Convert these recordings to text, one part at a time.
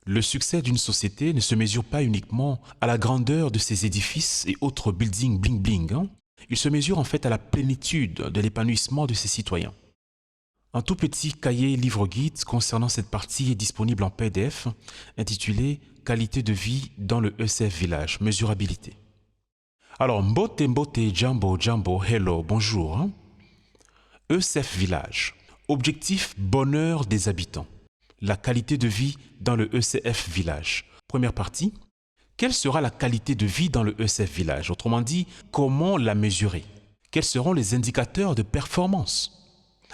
Le succès d'une société ne se mesure pas uniquement à la grandeur de ses édifices et autres buildings bling-bling. Il se mesure en fait à la plénitude de l'épanouissement de ses citoyens. Un tout petit cahier livre-guide concernant cette partie est disponible en PDF intitulé « Qualité de vie dans le ECF Village, mesurabilité ». Alors, mbote mbote, jambo jambo, hello, bonjour. ECF Village, objectif bonheur des habitants. La qualité de vie dans le ECF Village. Première partie, quelle sera la qualité de vie dans le ECF Village? Autrement dit, comment la mesurer? Quels seront les indicateurs de performance?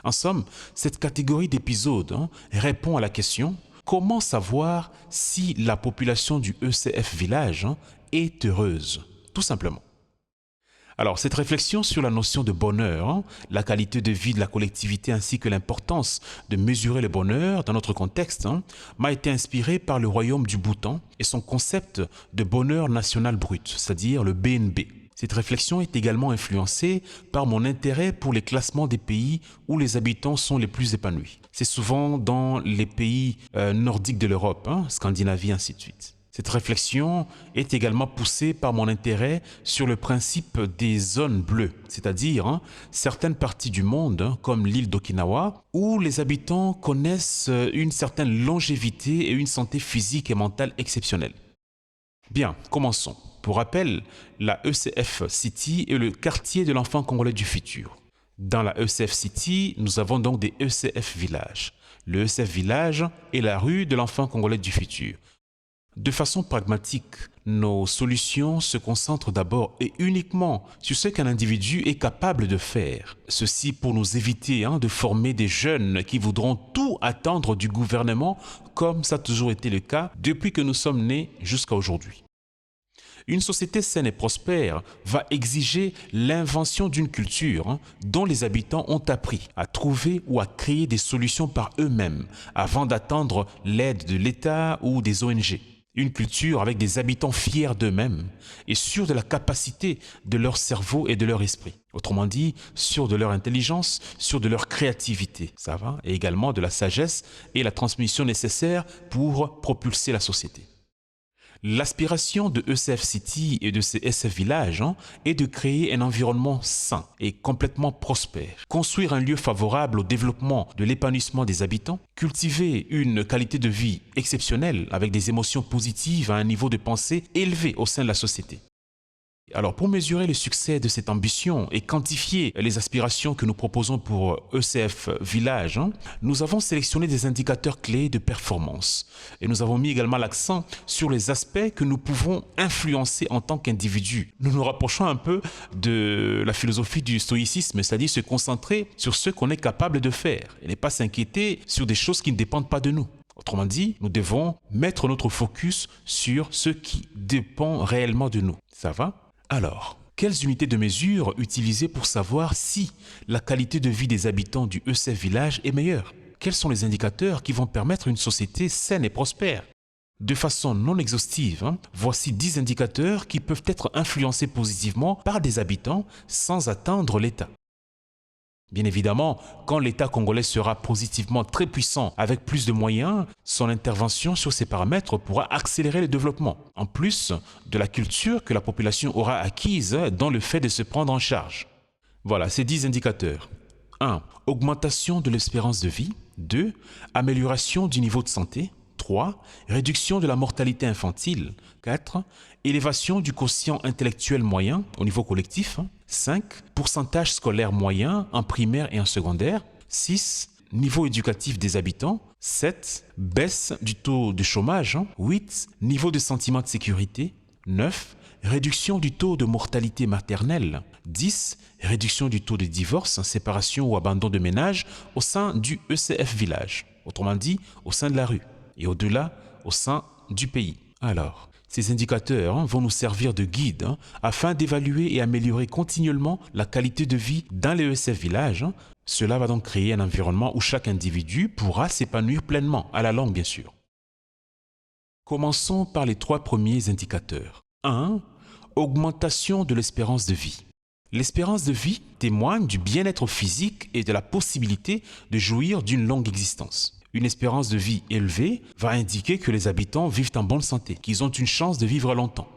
En somme, cette catégorie d'épisodes répond à la question « Comment savoir si la population du ECF Village est heureuse ?» Tout simplement. Alors, cette réflexion sur la notion de bonheur, la qualité de vie de la collectivité ainsi que l'importance de mesurer le bonheur dans notre contexte m'a été inspirée par le royaume du Bhoutan et son concept de bonheur national brut, c'est-à-dire le BNB. Cette réflexion est également influencée par mon intérêt pour les classements des pays où les habitants sont les plus épanouis. C'est souvent dans les pays nordiques de l'Europe, Scandinavie, ainsi de suite. Cette réflexion est également poussée par mon intérêt sur le principe des zones bleues, c'est-à-dire certaines parties du monde, comme l'île d'Okinawa, où les habitants connaissent une certaine longévité et une santé physique et mentale exceptionnelle. Bien, commençons. Pour rappel, la ECF City est le quartier de l'enfant congolais du futur. Dans la ECF City, nous avons donc des ECF Villages. Le ECF Village est la rue de l'enfant congolais du futur. De façon pragmatique, nos solutions se concentrent d'abord et uniquement sur ce qu'un individu est capable de faire. Ceci pour nous éviter de former des jeunes qui voudront tout attendre du gouvernement, comme ça a toujours été le cas depuis que nous sommes nés jusqu'à aujourd'hui. Une société saine et prospère va exiger l'invention d'une culture dont les habitants ont appris à trouver ou à créer des solutions par eux-mêmes avant d'attendre l'aide de l'État ou des ONG. Une culture avec des habitants fiers d'eux-mêmes et sûrs de la capacité de leur cerveau et de leur esprit. Autrement dit, sûrs de leur intelligence, sûrs de leur créativité, ça va, et également de la sagesse et la transmission nécessaire pour propulser la société. L'aspiration de ECF City et de ces ECF Villages est de créer un environnement sain et complètement prospère, construire un lieu favorable au développement de l'épanouissement des habitants, cultiver une qualité de vie exceptionnelle avec des émotions positives à un niveau de pensée élevé au sein de la société. Alors, pour mesurer le succès de cette ambition et quantifier les aspirations que nous proposons pour ECF Village, nous avons sélectionné des indicateurs clés de performance. Et nous avons mis également l'accent sur les aspects que nous pouvons influencer en tant qu'individus. Nous nous rapprochons un peu de la philosophie du stoïcisme, c'est-à-dire se concentrer sur ce qu'on est capable de faire et ne pas s'inquiéter sur des choses qui ne dépendent pas de nous. Autrement dit, nous devons mettre notre focus sur ce qui dépend réellement de nous. Ça va ? Alors, quelles unités de mesure utiliser pour savoir si la qualité de vie des habitants du ECF Village est meilleure? Quels sont les indicateurs qui vont permettre une société saine et prospère? De façon non exhaustive, voici 10 indicateurs qui peuvent être influencés positivement par des habitants sans attendre l'État. Bien évidemment, quand l'État congolais sera positivement très puissant avec plus de moyens, son intervention sur ces paramètres pourra accélérer le développement, en plus de la culture que la population aura acquise dans le fait de se prendre en charge. Voilà, ces 10 indicateurs. 1. Augmentation de l'espérance de vie. 2. Amélioration du niveau de santé. 3. Réduction de la mortalité infantile. 4. Élévation du quotient intellectuel moyen au niveau collectif. 5. Pourcentage scolaire moyen en primaire et en secondaire. 6. Niveau éducatif des habitants. 7. Baisse du taux de chômage. 8. Niveau de sentiment de sécurité. 9. Réduction du taux de mortalité maternelle. 10. Réduction du taux de divorce, séparation ou abandon de ménage au sein du ECF Village. Autrement dit, au sein de la rue. Et au-delà, au sein du pays. Alors, ces indicateurs vont nous servir de guide afin d'évaluer et améliorer continuellement la qualité de vie dans les ECF Villages. Cela va donc créer un environnement où chaque individu pourra s'épanouir pleinement, à la longue bien sûr. Commençons par les 3 premiers indicateurs. 1. Augmentation de l'espérance de vie. L'espérance de vie témoigne du bien-être physique et de la possibilité de jouir d'une longue existence. Une espérance de vie élevée va indiquer que les habitants vivent en bonne santé, qu'ils ont une chance de vivre longtemps.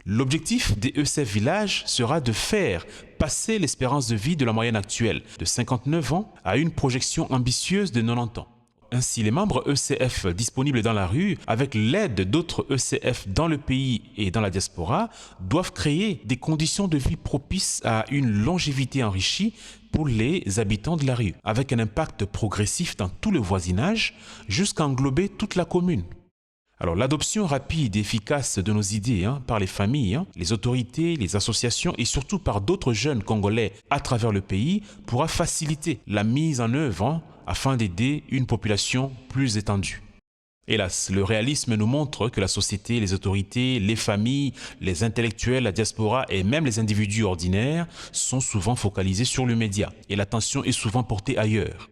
L'objectif des ECF Village sera de faire passer l'espérance de vie de la moyenne actuelle de 59 ans à une projection ambitieuse de 90 ans. Ainsi, les membres ECF disponibles dans la rue, avec l'aide d'autres ECF dans le pays et dans la diaspora, doivent créer des conditions de vie propices à une longévité enrichie pour les habitants de la rue, avec un impact progressif dans tout le voisinage jusqu'à englober toute la commune. Alors, l'adoption rapide et efficace de nos idées par les familles, les autorités, les associations et surtout par d'autres jeunes Congolais à travers le pays pourra faciliter la mise en œuvre afin d'aider une population plus étendue. Hélas, le réalisme nous montre que la société, les autorités, les familles, les intellectuels, la diaspora et même les individus ordinaires sont souvent focalisés sur le média et l'attention est souvent portée ailleurs.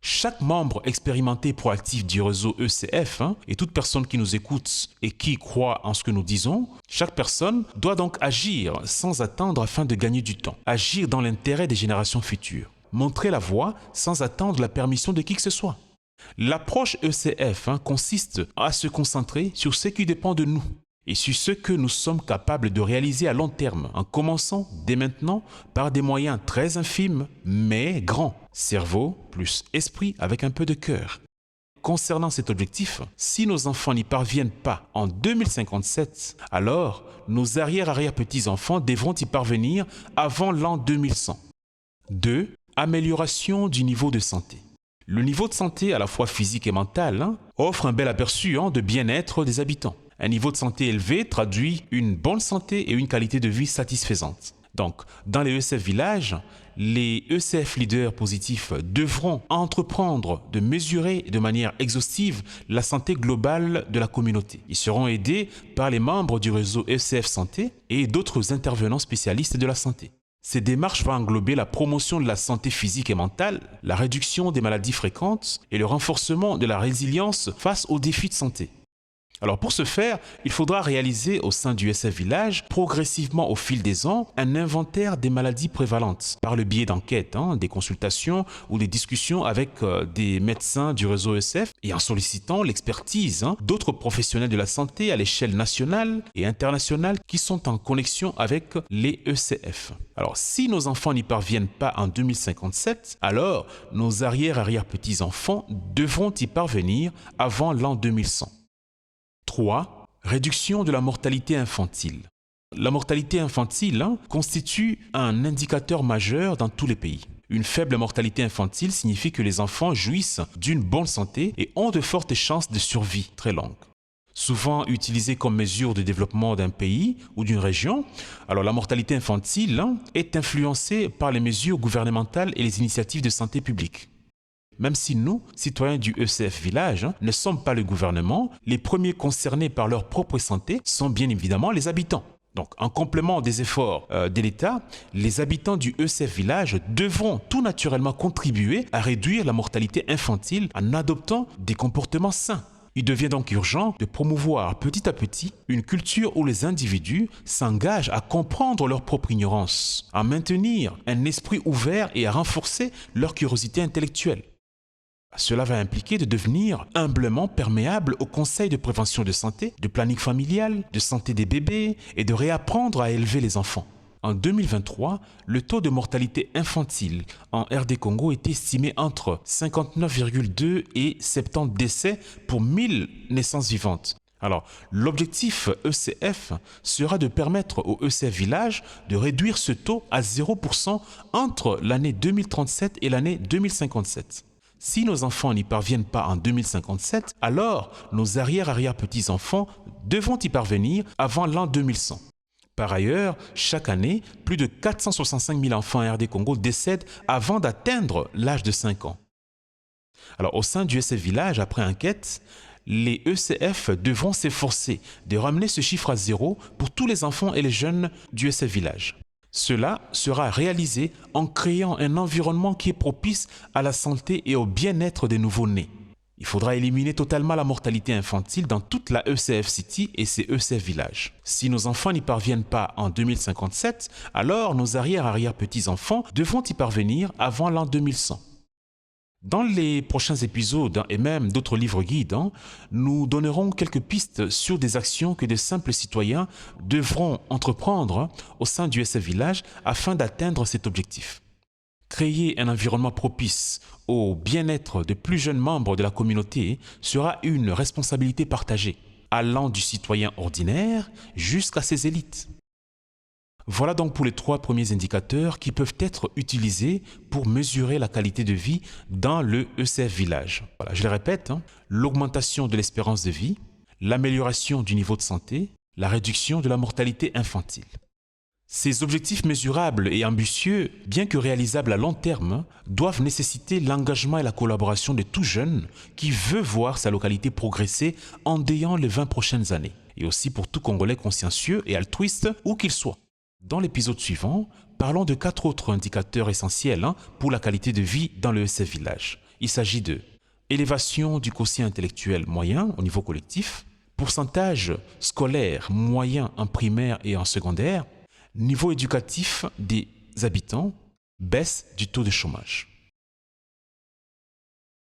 Chaque membre expérimenté et proactif du réseau ECF et toute personne qui nous écoute et qui croit en ce que nous disons, chaque personne doit donc agir sans attendre afin de gagner du temps, agir dans l'intérêt des générations futures, montrer la voie sans attendre la permission de qui que ce soit. L'approche ECF consiste à se concentrer sur ce qui dépend de nous et sur ce que nous sommes capables de réaliser à long terme, en commençant dès maintenant par des moyens très infimes mais grands. Cerveau plus esprit avec un peu de cœur. Concernant cet objectif, si nos enfants n'y parviennent pas en 2057, alors nos arrière-arrière-petits-enfants devront y parvenir avant l'an 2100. 2. Amélioration du niveau de santé. Le niveau de santé, à la fois physique et mental, offre un bel aperçu de bien-être des habitants. Un niveau de santé élevé traduit une bonne santé et une qualité de vie satisfaisante. Donc, dans les ECF Villages, les ECF leaders positifs devront entreprendre de mesurer de manière exhaustive la santé globale de la communauté. Ils seront aidés par les membres du réseau ECF Santé et d'autres intervenants spécialistes de la santé. Ces démarches vont englober la promotion de la santé physique et mentale, la réduction des maladies fréquentes et le renforcement de la résilience face aux défis de santé. Alors pour ce faire, il faudra réaliser au sein du ECF Village, progressivement au fil des ans, un inventaire des maladies prévalentes par le biais d'enquêtes, des consultations ou des discussions avec des médecins du réseau ECF et en sollicitant l'expertise d'autres professionnels de la santé à l'échelle nationale et internationale qui sont en connexion avec les ECF. Alors si nos enfants n'y parviennent pas en 2057, alors nos arrière-arrière-petits-enfants devront y parvenir avant l'an 2100. 3. Réduction de la mortalité infantile. La mortalité infantile constitue un indicateur majeur dans tous les pays. Une faible mortalité infantile signifie que les enfants jouissent d'une bonne santé et ont de fortes chances de survie très longues. Souvent utilisée comme mesure de développement d'un pays ou d'une région, alors la mortalité infantile est influencée par les mesures gouvernementales et les initiatives de santé publique. Même si nous, citoyens du ECF Village, ne sommes pas le gouvernement, les premiers concernés par leur propre santé sont bien évidemment les habitants. Donc, en complément des efforts de l'État, les habitants du ECF Village devront tout naturellement contribuer à réduire la mortalité infantile en adoptant des comportements sains. Il devient donc urgent de promouvoir petit à petit une culture où les individus s'engagent à comprendre leur propre ignorance, à maintenir un esprit ouvert et à renforcer leur curiosité intellectuelle. Cela va impliquer de devenir humblement perméable aux conseils de prévention de santé, de planning familial, de santé des bébés et de réapprendre à élever les enfants. En 2023, le taux de mortalité infantile en RD Congo est estimé entre 59,2 et 70 décès pour 1000 naissances vivantes. Alors, l'objectif ECF sera de permettre au ECF Village de réduire ce taux à 0% entre l'année 2037 et l'année 2057. Si nos enfants n'y parviennent pas en 2057, alors nos arrière-arrière-petits-enfants devront y parvenir avant l'an 2100. Par ailleurs, chaque année, plus de 465 000 enfants en RD Congo décèdent avant d'atteindre l'âge de 5 ans. Alors, au sein du ECF Village, après enquête, les ECF devront s'efforcer de ramener ce chiffre à 0 pour tous les enfants et les jeunes du ECF Village. Cela sera réalisé en créant un environnement qui est propice à la santé et au bien-être des nouveau-nés. Il faudra éliminer totalement la mortalité infantile dans toute la ECF City et ses ECF Villages. Si nos enfants n'y parviennent pas en 2057, alors nos arrière-arrière-petits-enfants devront y parvenir avant l'an 2100. Dans les prochains épisodes et même d'autres livres guides, nous donnerons quelques pistes sur des actions que de simples citoyens devront entreprendre au sein du SF Village afin d'atteindre cet objectif. Créer un environnement propice au bien-être des plus jeunes membres de la communauté sera une responsabilité partagée, allant du citoyen ordinaire jusqu'à ses élites. Voilà donc pour les 3 premiers indicateurs qui peuvent être utilisés pour mesurer la qualité de vie dans le ECF Village. Voilà, je le répète, l'augmentation de l'espérance de vie, l'amélioration du niveau de santé, la réduction de la mortalité infantile. Ces objectifs mesurables et ambitieux, bien que réalisables à long terme, doivent nécessiter l'engagement et la collaboration de tout jeune qui veut voir sa localité progresser en déant les 20 prochaines années, et aussi pour tout Congolais consciencieux et altruiste où qu'il soit. Dans l'épisode suivant, parlons de 4 autres indicateurs essentiels pour la qualité de vie dans le ECF Village. Il s'agit de élévation du quotient intellectuel moyen au niveau collectif, pourcentage scolaire moyen en primaire et en secondaire, niveau éducatif des habitants, baisse du taux de chômage.